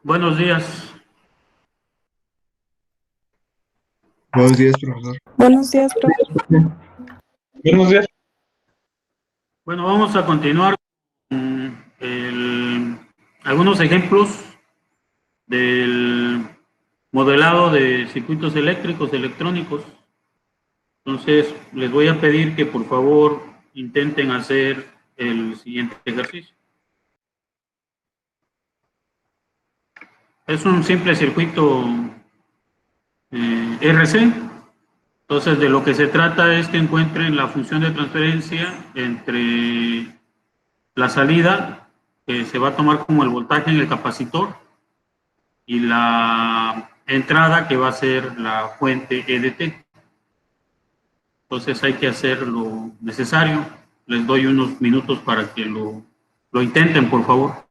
Buenos días. Buenos días, profesor. Buenos días, profe. Buenos días. Bueno, vamos a continuar algunos ejemplos del modelado de circuitos eléctricos, electrónicos. Entonces, les voy a pedir que por favor intenten hacer el siguiente ejercicio. Es un simple circuito RC. Entonces, de lo que se trata es que encuentren la función de transferencia entre la salida, que se va a tomar como el voltaje en el capacitor, y la entrada, que va a ser la fuente EDT. Entonces hay que hacer lo necesario. Les doy unos minutos para que lo intenten, por favor.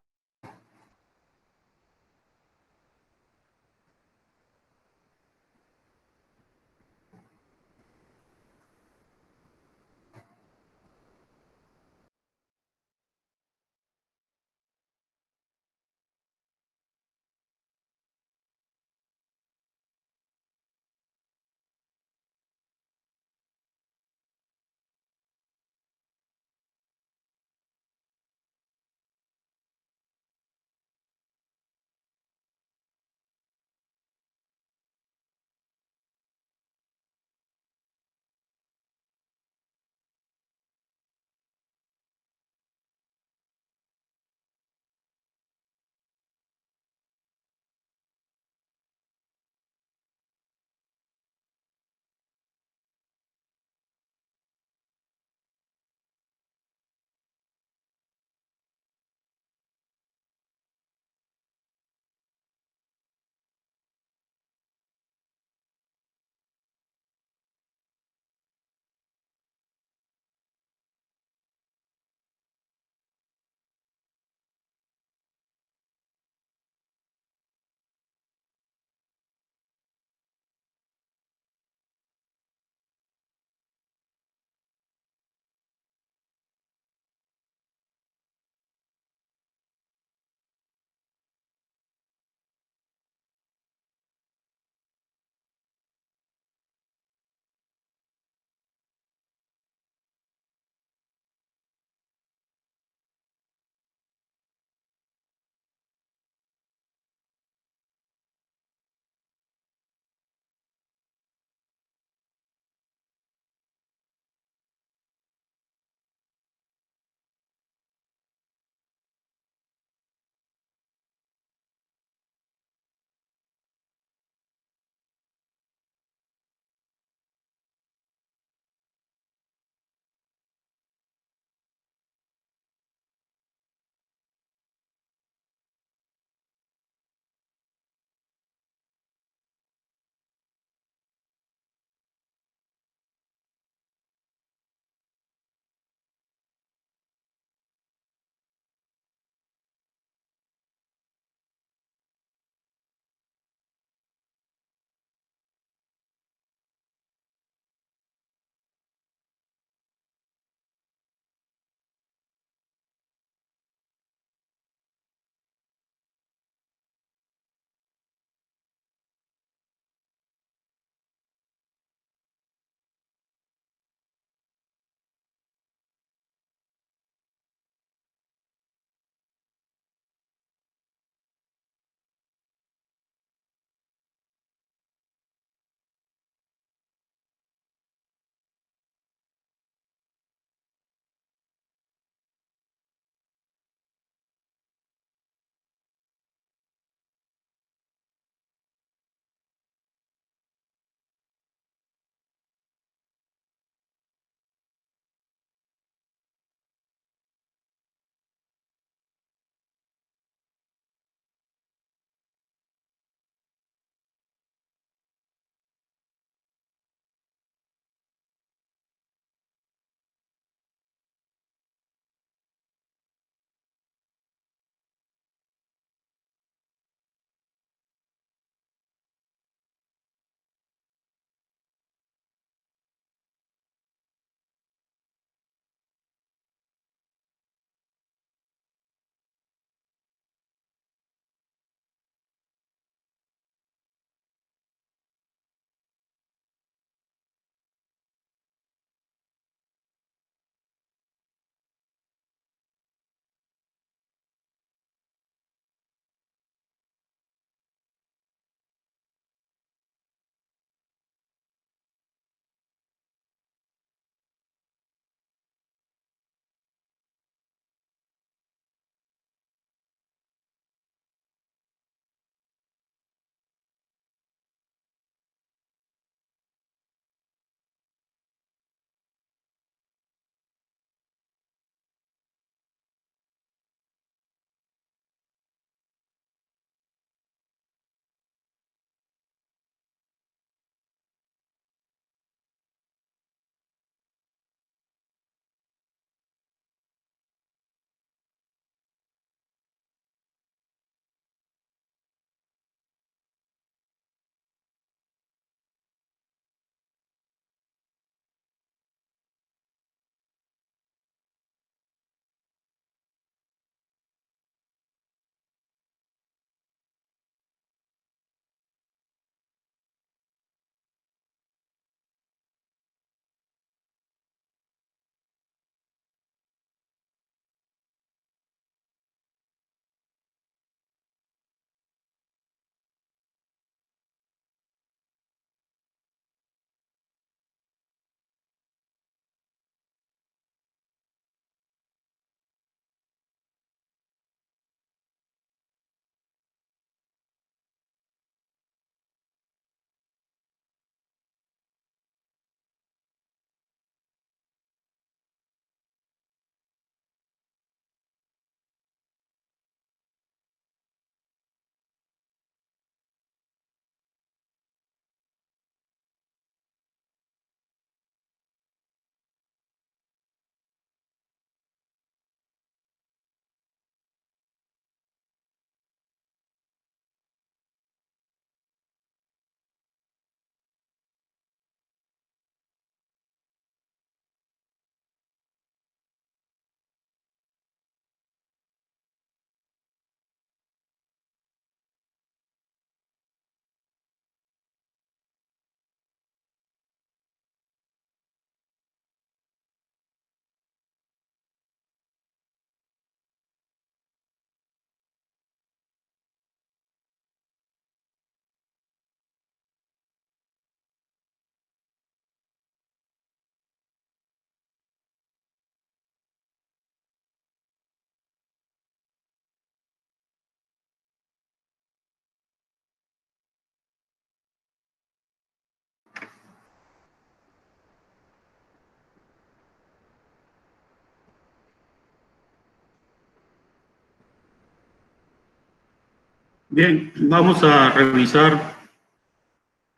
Bien, vamos a revisar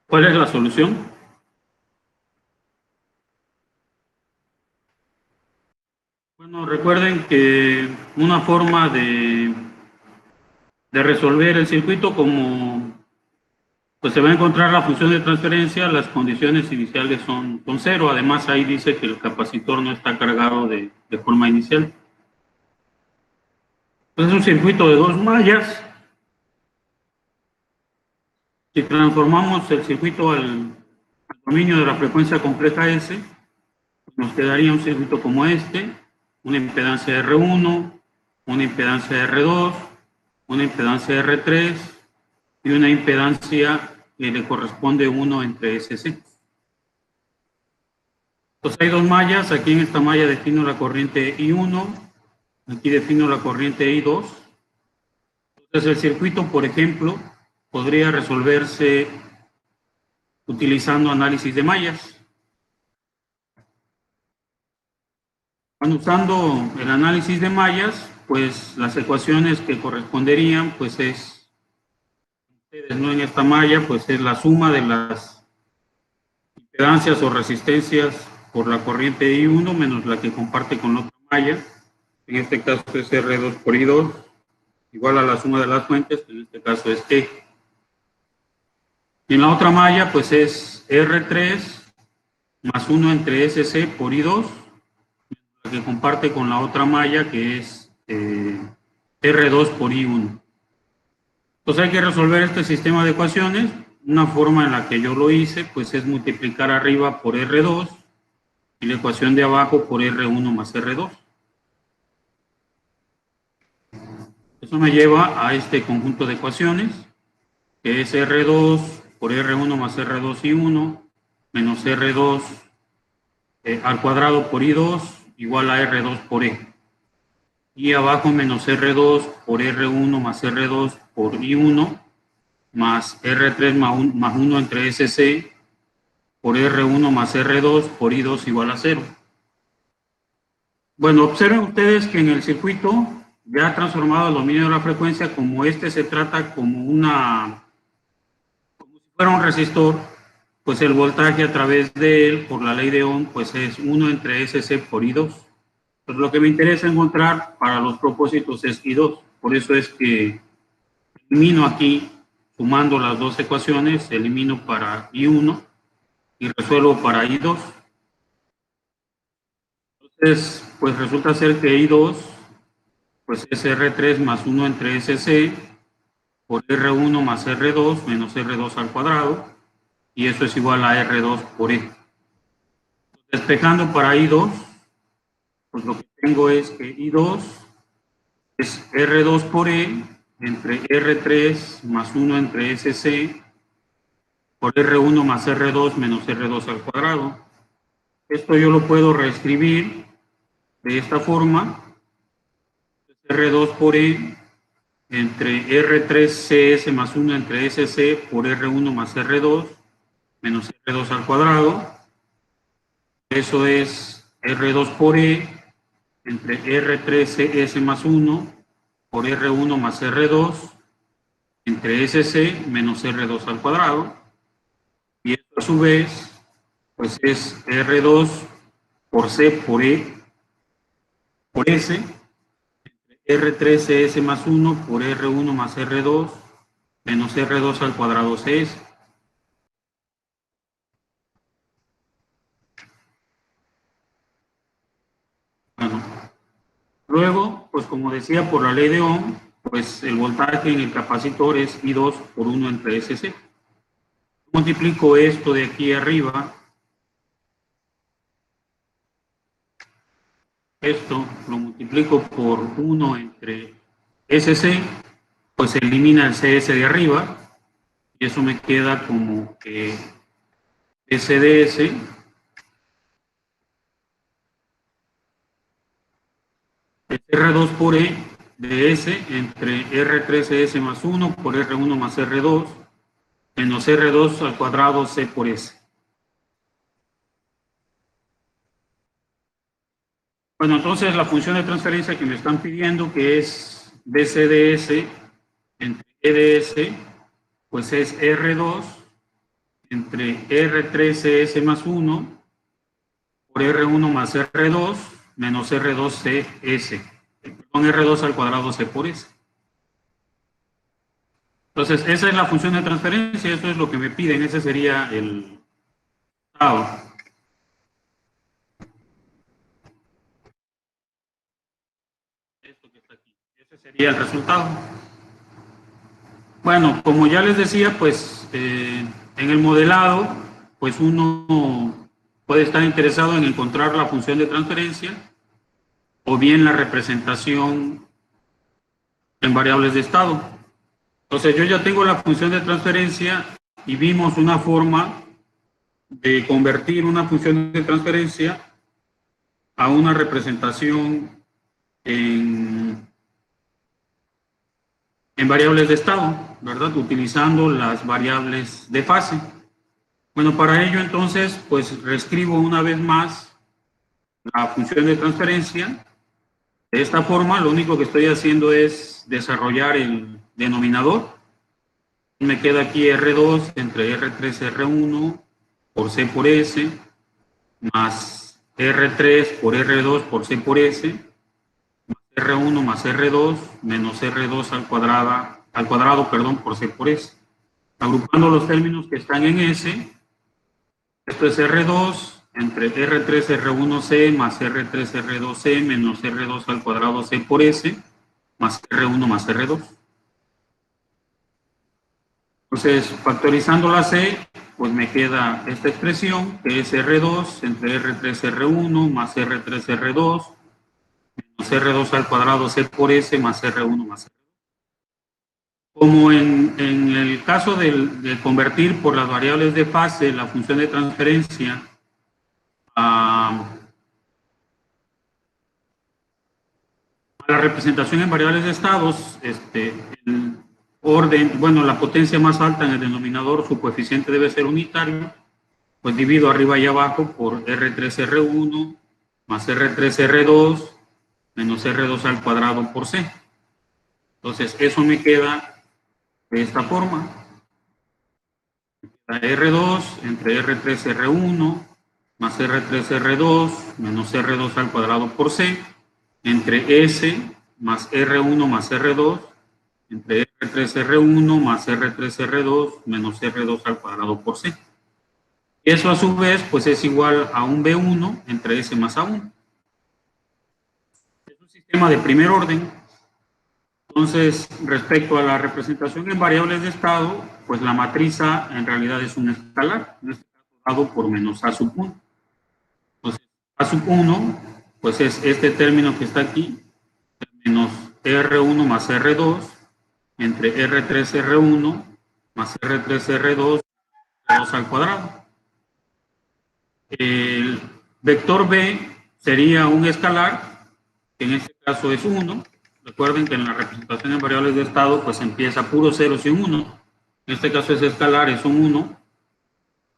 cuál es la solución. Bueno, recuerden que una forma de resolver el circuito, como pues se va a encontrar la función de transferencia, las condiciones iniciales son cero. Además, ahí dice que el capacitor no está cargado de forma inicial. Entonces, es un circuito de 2 mallas. Si transformamos el circuito al dominio de la frecuencia compleja S, nos quedaría un circuito como este, una impedancia R1, una impedancia R2, una impedancia R3 y una impedancia que le corresponde 1 entre SC. Entonces hay 2 mallas, aquí en esta malla defino la corriente I1, aquí defino la corriente I2. Entonces el circuito, por ejemplo, podría resolverse utilizando análisis de mallas. Bueno, usando el análisis de mallas, pues las ecuaciones que corresponderían, pues es, no en esta malla, pues es la suma de las impedancias o resistencias por la corriente I1 menos la que comparte con la otra malla. En este caso es R2 por I2, igual a la suma de las fuentes, que en este caso es T. Y en la otra malla, pues es R3 más 1 entre SC por I2, la que comparte con la otra malla, que es R2 por I1. Entonces hay que resolver este sistema de ecuaciones. Una forma en la que yo lo hice, pues es multiplicar arriba por R2 y la ecuación de abajo por R1 más R2. Eso me lleva a este conjunto de ecuaciones, que es R2 por R1 más R2 I1 menos R2 al cuadrado por I2 igual a R2 por E. Y abajo menos R2 por R1 más R2 por I1 más R3 más 1 entre SC por R1 más R2 por I2 igual a 0. Bueno, observen ustedes que en el circuito ya transformado al dominio de la frecuencia, como este se trata como si fuera un resistor, pues el voltaje a través de él, por la ley de Ohm, pues es 1 entre SC por I2. Pues lo que me interesa encontrar para los propósitos es I2. Por eso es que elimino aquí, sumando las dos ecuaciones, elimino para I1 y resuelvo para I2. Entonces, pues resulta ser que I2 pues es R3 más 1 entre SC por R1 más R2 menos R2 al cuadrado, y eso es igual a R2 por E. Despejando para I2, pues lo que tengo es que I2 es R2 por E entre R3 más 1 entre SC por R1 más R2 menos R2 al cuadrado. Esto yo lo puedo reescribir de esta forma: R2 por E entre R3CS más 1 entre SC por R1 más R2 menos R2 al cuadrado. Eso es R2 por E entre R3CS más 1 por R1 más R2 entre SC menos R2 al cuadrado. Y esto a su vez, pues es R2 por C por E por S, R3CS más 1 por R1 más R2 menos R2 al cuadrado CS. Bueno, luego, pues como decía, por la ley de Ohm, pues el voltaje en el capacitor es I2 por 1 entre SC. Multiplico esto de aquí arriba, esto lo multiplico por 1 entre SC, pues se elimina el CS de arriba, y eso me queda como que SDS es R2 por E de S entre R3S más 1 por R1 más R2 menos R2 al cuadrado C por S. Bueno, entonces la función de transferencia que me están pidiendo, que es BCDS entre EDS, pues es R2 entre R3CS más 1 por R1 más R2 menos R2CS. Perdón, R2 al cuadrado C por S. Entonces, esa es la función de transferencia, eso es lo que me piden, ese sería el estado. Esto que está aquí, ese sería el resultado. Bueno, como ya les decía, pues en el modelado, pues uno puede estar interesado en encontrar la función de transferencia o bien la representación en variables de estado. Entonces yo ya tengo la función de transferencia y vimos una forma de convertir una función de transferencia a una representación en variables de estado, ¿verdad? Utilizando las variables de fase. Bueno, para ello entonces, pues reescribo una vez más la función de transferencia. De esta forma, lo único que estoy haciendo es desarrollar el denominador. Me queda aquí R2 entre R3, R1 por C por S, más R3 por R2 por C por S, más R1 más R2 menos R2 al cuadrado, por C por S. Agrupando los términos que están en S, esto es R2 entre R3 R1C más R3 R2C menos R2 al cuadrado C por S más R1 más R2. Entonces, factorizando la C, pues me queda esta expresión que es R2 entre R3 R1 más R3 R2 menos R2 al cuadrado C por S más R1 más R2. Como en el caso de convertir por las variables de fase la función de transferencia a la representación en variables de estados, el orden, bueno, la potencia más alta en el denominador, su coeficiente debe ser unitario, pues divido arriba y abajo por R3R1 más R3R2 menos R2 al cuadrado por C. Entonces, eso me queda de esta forma. R2 entre R3R1 más R3R2 menos R2 al cuadrado por C entre S más R1 más R2 entre R3R1 más R3R2 menos R2 al cuadrado por C. Eso a su vez pues es igual a un B1 entre S más A1. Es un sistema de primer orden. Entonces, respecto a la representación en variables de estado, pues la matriz A en realidad es un escalar, en este caso dado por menos A sub 1. Entonces, A sub 1, pues es este término que está aquí, menos R1 más R2, entre R3 R1 más R3 R2, 2 al cuadrado. El vector B sería un escalar, que en este caso es 1. Recuerden que en la representación en variables de estado, pues empieza puro 0 y un 1. En este caso es escalar, es un 1.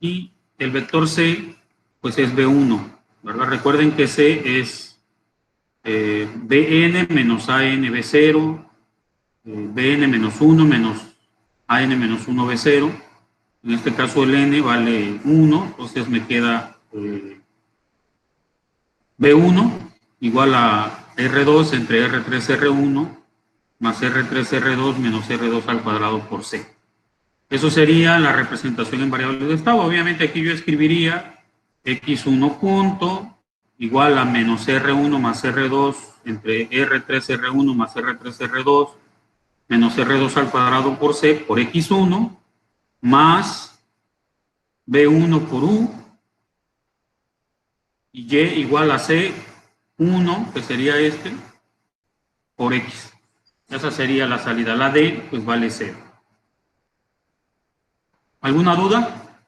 Y el vector C, pues es B1, ¿verdad? Recuerden que C es Bn menos An B0, Bn menos 1 menos An menos 1 B0. En este caso el N vale 1, entonces me queda B1 igual a R2 entre R3 R1 más R3 R2 menos R2 al cuadrado por C. Eso sería la representación en variables de estado. Obviamente aquí yo escribiría X1 punto igual a menos R1 más R2 entre R3 R1 más R3 R2 menos R2 al cuadrado por C por X1 más B1 por U y Y igual a C1, que sería este, por X. Esa sería la salida. La D, pues vale 0. ¿Alguna duda?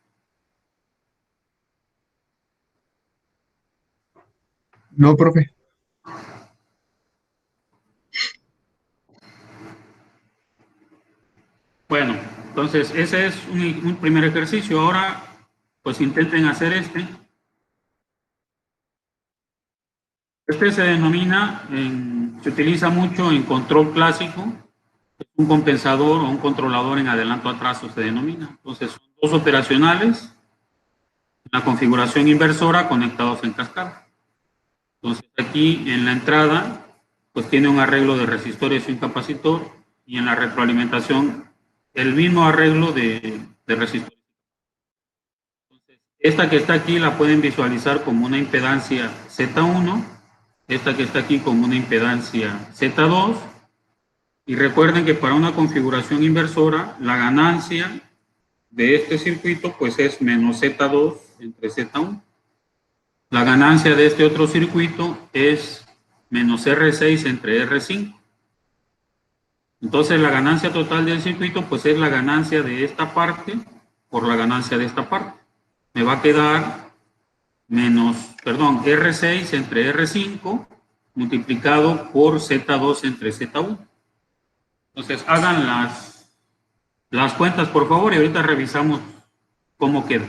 No, profe. Bueno, entonces ese es un primer ejercicio. Ahora, pues intenten hacer este. Este se denomina, se utiliza mucho en control clásico, Un compensador o un controlador en adelanto-atraso se denomina. Entonces, son dos operacionales en la configuración inversora conectados en cascada. Entonces, aquí en la entrada, pues tiene un arreglo de resistores y un capacitor, y en la retroalimentación, el mismo arreglo de resistores. Entonces, esta que está aquí la pueden visualizar como una impedancia Z1, esta que está aquí como una impedancia Z2, y recuerden que para una configuración inversora, la ganancia de este circuito pues es menos Z2 entre Z1. La ganancia de este otro circuito es menos R6 entre R5. Entonces la ganancia total del circuito pues es la ganancia de esta parte por la ganancia de esta parte. Me va a quedar R6 entre R5 multiplicado por Z2 entre Z1. Entonces hagan las cuentas por favor y ahorita revisamos cómo queda.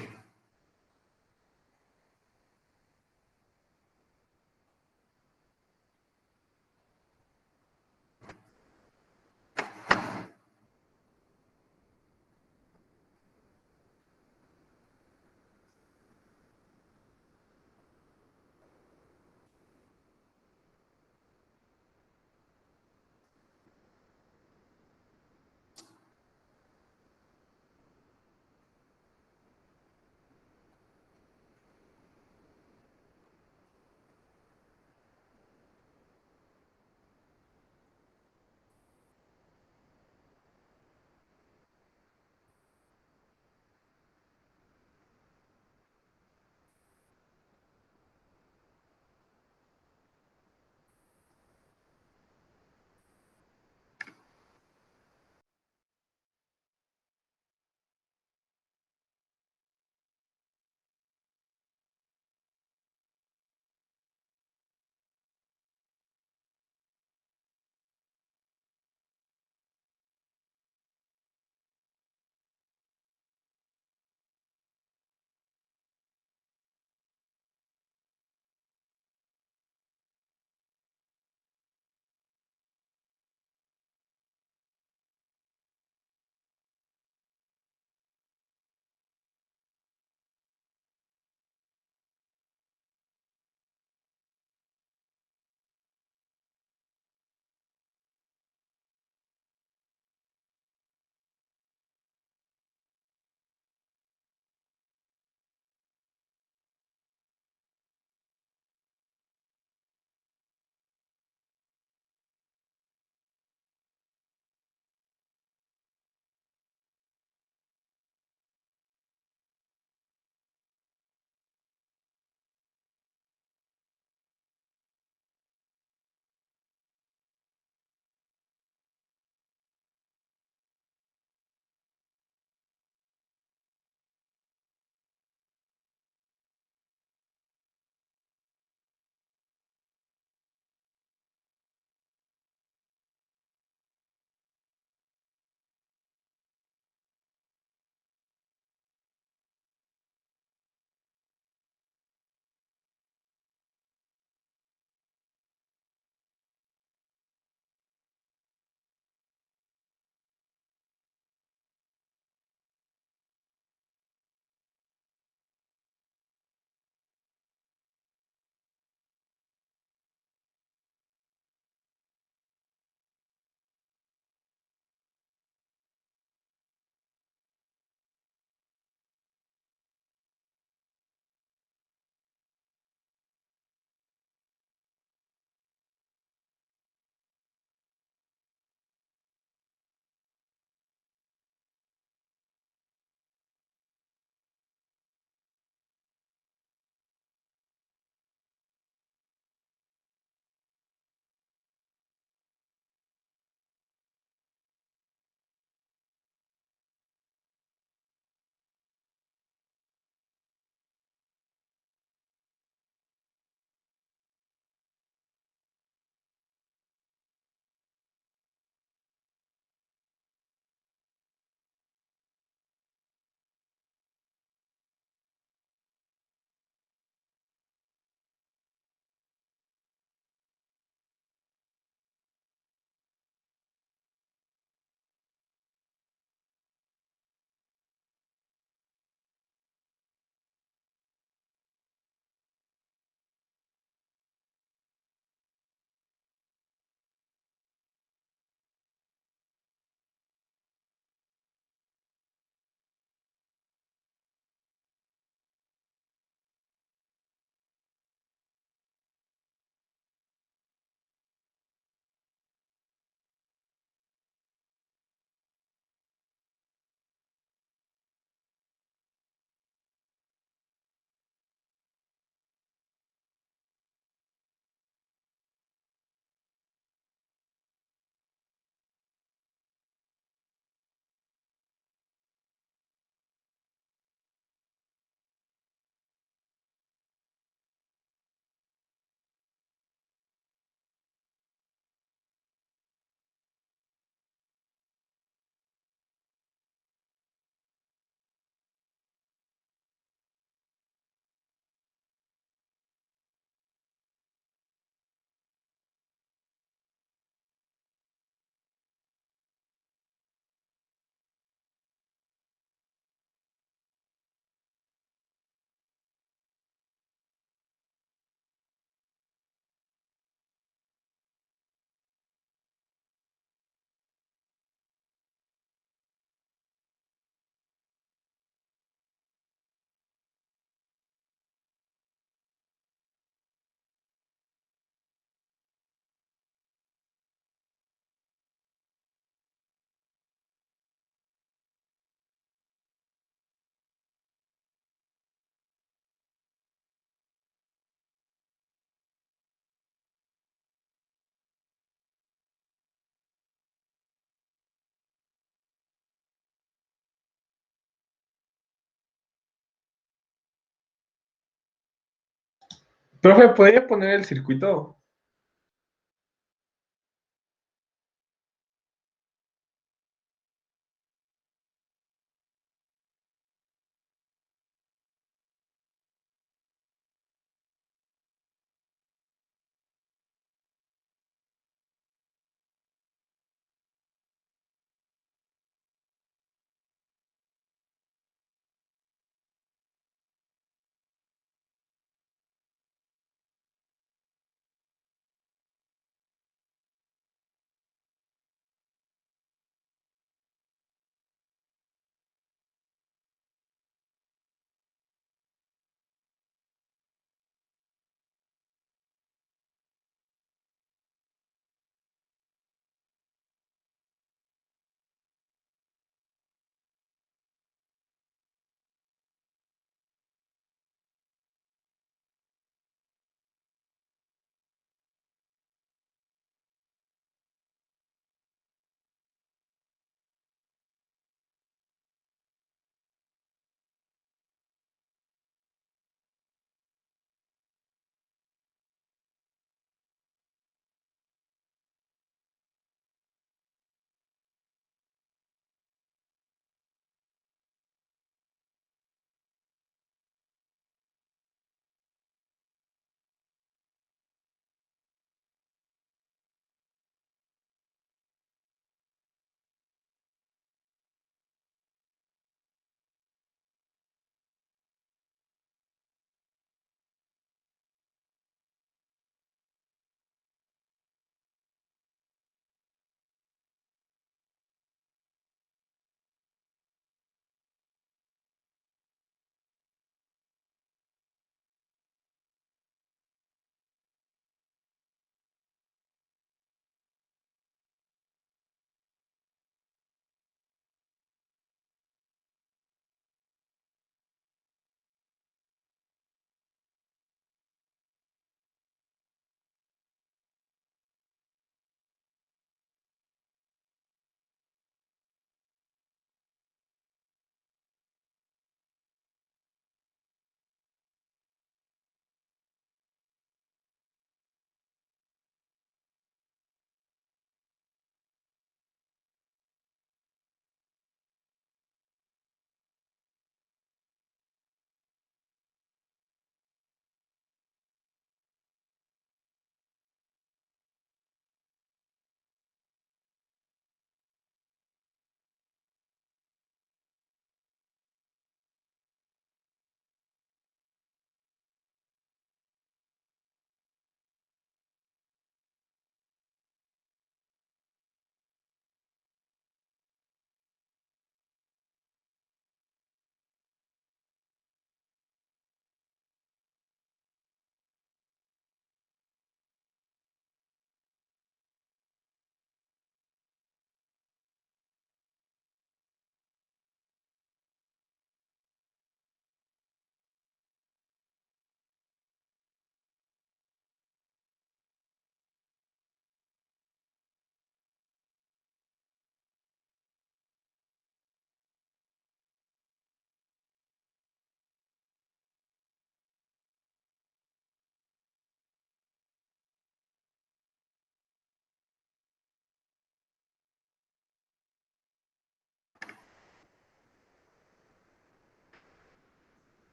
Profe, ¿podría poner el circuito?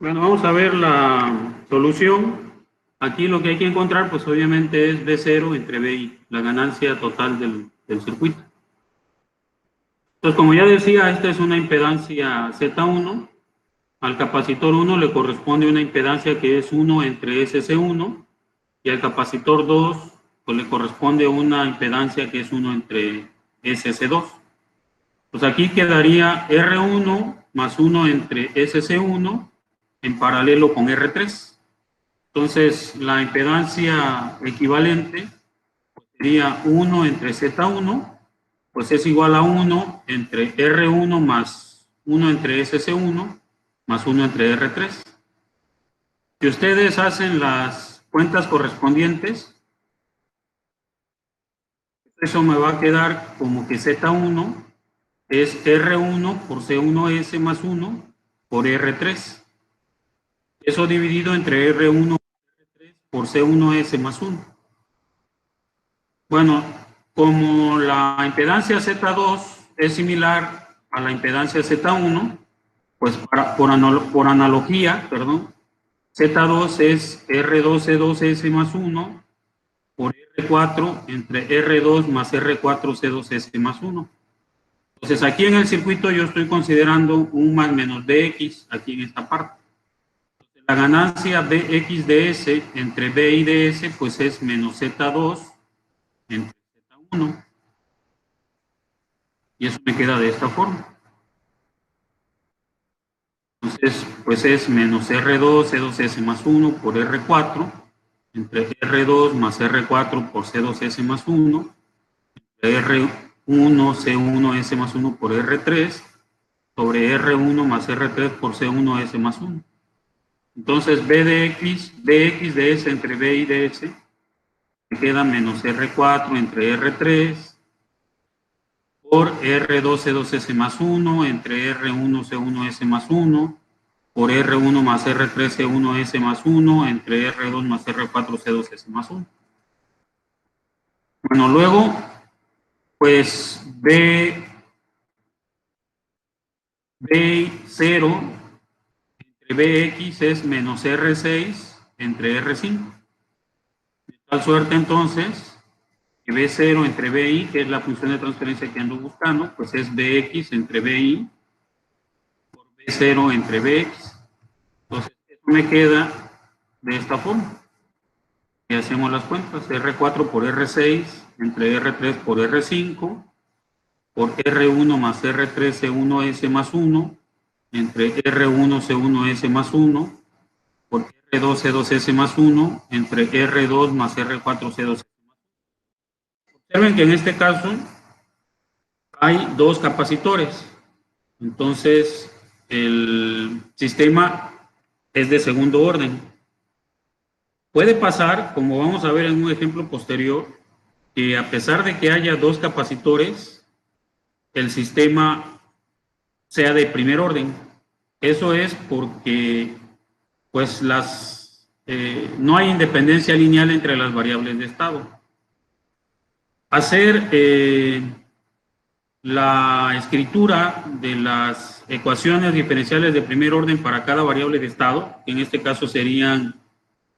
Bueno, vamos a ver la solución. Aquí lo que hay que encontrar, pues obviamente es B0 entre BI, la ganancia total del circuito. Entonces, como ya decía, esta es una impedancia Z1. Al capacitor 1 le corresponde una impedancia que es 1 entre SC1 y al capacitor 2 pues le corresponde una impedancia que es 1 entre SC2. Pues aquí quedaría R1 más 1 entre SC1 en paralelo con R3. Entonces, la impedancia equivalente sería 1 entre Z1, pues es igual a 1 entre R1 más 1 entre SC1 más 1 entre R3. Si ustedes hacen las cuentas correspondientes, eso me va a quedar como que Z1 es R1 por C1S más 1 por R3. Eso dividido entre R1 por C1S más 1. Bueno, como la impedancia Z2 es similar a la impedancia Z1, pues por analogía, perdón, Z2 es R2C2S más 1 por R4 entre R2 más R4C2S más 1. Entonces aquí en el circuito yo estoy considerando un más menos dx aquí en esta parte. Entonces, la ganancia dx de S entre B y ds pues es menos Z2 entre Z1. Y eso me queda de esta forma. Entonces, pues es menos R2 C2S más 1 por R4 entre R2 más R4 por C2S más 1 entre R1 C1S más 1 por R3 sobre R1 más R3 por C1S más 1. Entonces, B de X, dx de S entre B y ds me queda menos R4 entre R3 por R2C2S más 1 entre R1C1S más 1 por R1 más R3C1S más 1 entre R2 más R4C2S más 1. Bueno, luego, pues B0 entre Bx es menos R6 entre R5. De tal suerte, entonces, que B0 entre BI, que es la función de transferencia que ando buscando, pues es Bx entre BI por B0 entre Bx. Entonces, eso me queda de esta forma. Y hacemos las cuentas. R4 por R6 entre R3 por R5 por R1 más R3C1S más 1 entre R1C1S más 1 por R2C2S más 1 entre R2 más R4C2S. Observen que en este caso hay dos capacitores. Entonces, el sistema es de segundo orden. Puede pasar, como vamos a ver en un ejemplo posterior, que a pesar de que haya dos capacitores, el sistema sea de primer orden. Eso es porque pues no hay independencia lineal entre las variables de estado. Hacer la escritura de las ecuaciones diferenciales de primer orden para cada variable de estado, que en este caso serían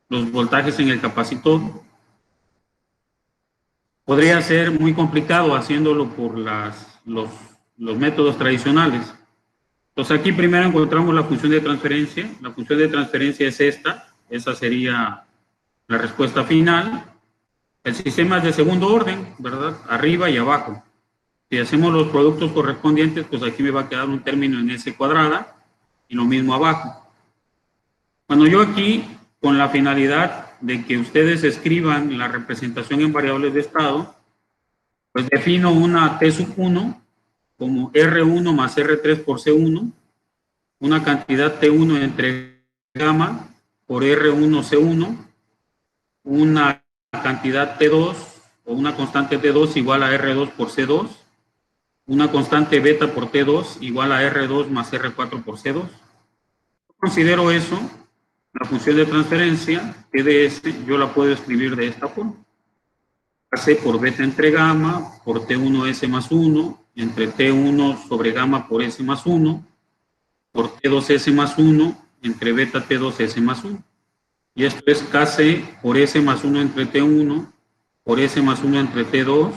los voltajes en el capacitor, podría ser muy complicado haciéndolo por los métodos tradicionales. Entonces aquí primero encontramos la función de transferencia. La función de transferencia es esta. Esa sería la respuesta final. El sistema es de segundo orden, ¿verdad? Arriba y abajo. Si hacemos los productos correspondientes, pues aquí me va a quedar un término en S cuadrada y lo mismo abajo. Bueno, yo aquí, con la finalidad de que ustedes escriban la representación en variables de estado, pues defino una T sub 1 como R1 más R3 por C1, una cantidad T1 entre gamma por R1 C1, una cantidad T2 o una constante T2 igual a R2 por C2, una constante beta por T2 igual a R2 más R4 por C2. Considero eso, la función de transferencia, TDS, yo la puedo escribir de esta forma. C por beta entre gamma por T1S más 1 entre T1 sobre gamma por S más 1 por T2S más 1 entre beta T2S más 1. Y esto es KC por S más 1 entre T1 por S más 1 entre T2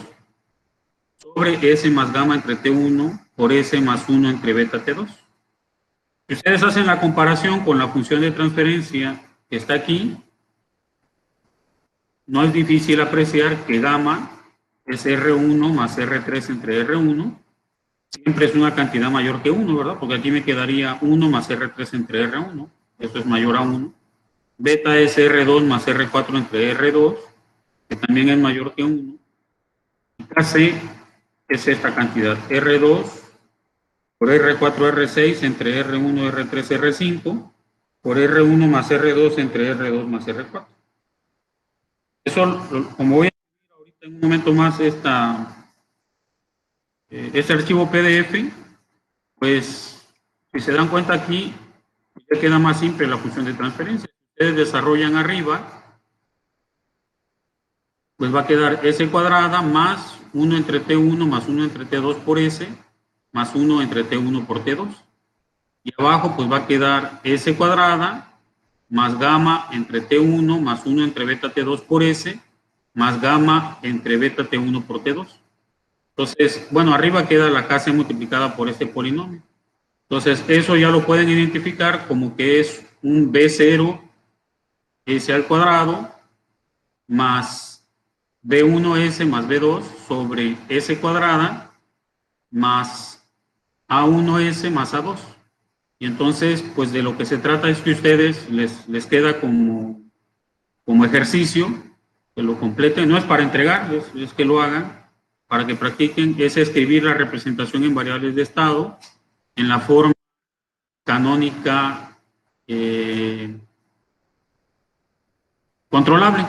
sobre S más gamma entre T1 por S más 1 entre beta T2. Si ustedes hacen la comparación con la función de transferencia que está aquí, no es difícil apreciar que gamma es R1 más R3 entre R1. Siempre es una cantidad mayor que 1, ¿verdad? Porque aquí me quedaría 1 más R3 entre R1. Esto es mayor a 1. Beta es R2 más R4 entre R2, que también es mayor que 1. Y KC es esta cantidad, R2 por R4, R6 entre R1, R3, R5, por R1 más R2 entre R2 más R4. Eso, como voy a ver ahorita en un momento más este archivo PDF, pues si se dan cuenta aquí, Ya queda más simple la función de transferencia. Ustedes desarrollan arriba, pues va a quedar S cuadrada más 1 entre T1 más 1 entre T2 por S más 1 entre T1 por T2. Y abajo pues va a quedar S cuadrada más gamma entre T1 más 1 entre beta T2 por S más gamma entre beta T1 por T2. Entonces, bueno, arriba queda la Kc multiplicada por este polinomio. Entonces, eso ya lo pueden identificar como que es un B0 S al cuadrado más B1S más B2 sobre S cuadrada más A1S más A2. Y entonces, pues de lo que se trata es que ustedes les queda como ejercicio, que lo completen, no es para entregar, es que lo hagan, para que practiquen, es escribir la representación en variables de estado en la forma canónica controlable.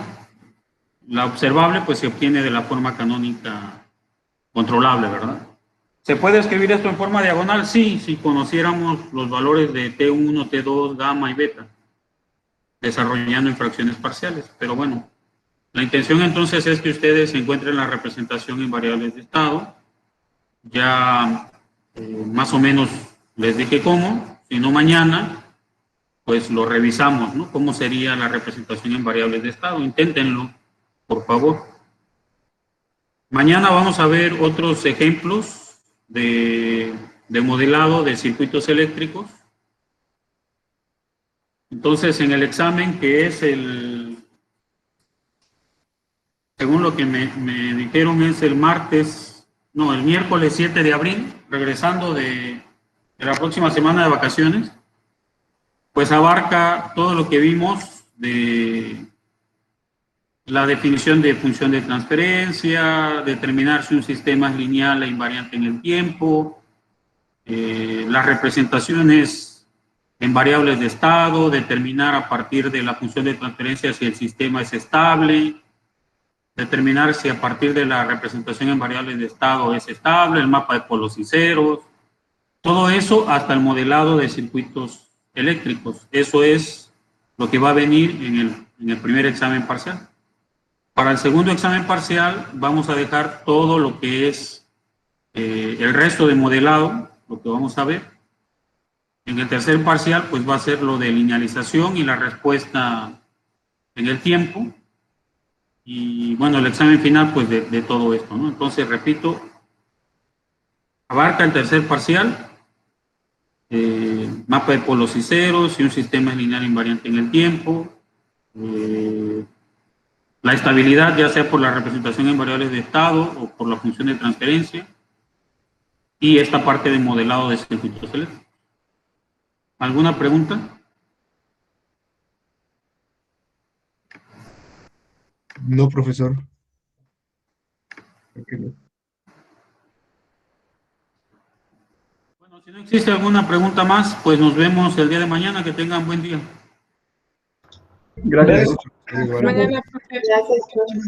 La observable pues se obtiene de la forma canónica controlable, ¿verdad? ¿Se puede escribir esto en forma diagonal? Sí, si conociéramos los valores de T1, T2, gamma y beta, desarrollando en fracciones parciales. Pero bueno, la intención entonces es que ustedes encuentren la representación en variables de estado. Ya más o menos les dije cómo, si no mañana, pues lo revisamos, ¿no? ¿Cómo sería la representación en variables de estado? Inténtenlo, por favor. Mañana vamos a ver otros ejemplos de modelado de circuitos eléctricos. Entonces, en el examen que es según lo que me dijeron, es el miércoles 7 de abril, regresando de la próxima semana de vacaciones, pues abarca todo lo que vimos de la definición de función de transferencia, determinar si un sistema es lineal e invariante en el tiempo, las representaciones en variables de estado, determinar a partir de la función de transferencia si el sistema es estable, determinar si a partir de la representación en variables de estado es estable, el mapa de polos y ceros, todo eso hasta el modelado de circuitos eléctricos. Eso es lo que va a venir en el primer examen parcial. Para el segundo examen parcial vamos a dejar todo lo que es el resto de modelado, lo que vamos a ver. En el tercer parcial pues va a ser lo de linealización y la respuesta en el tiempo. Y bueno, el examen final pues de todo esto, ¿no? Entonces, repito, abarca el tercer parcial, mapa de polos y ceros, si un sistema es lineal invariante en el tiempo, la estabilidad ya sea por la representación en variables de estado o por la función de transferencia, y esta parte de modelado de circuitos eléctricos. ¿Alguna pregunta? No, profesor. Creo que no. Bueno, si no existe alguna pregunta más, pues nos vemos el día de mañana. Que tengan buen día. Gracias. Igual. Mañana, profe. Gracias, profe.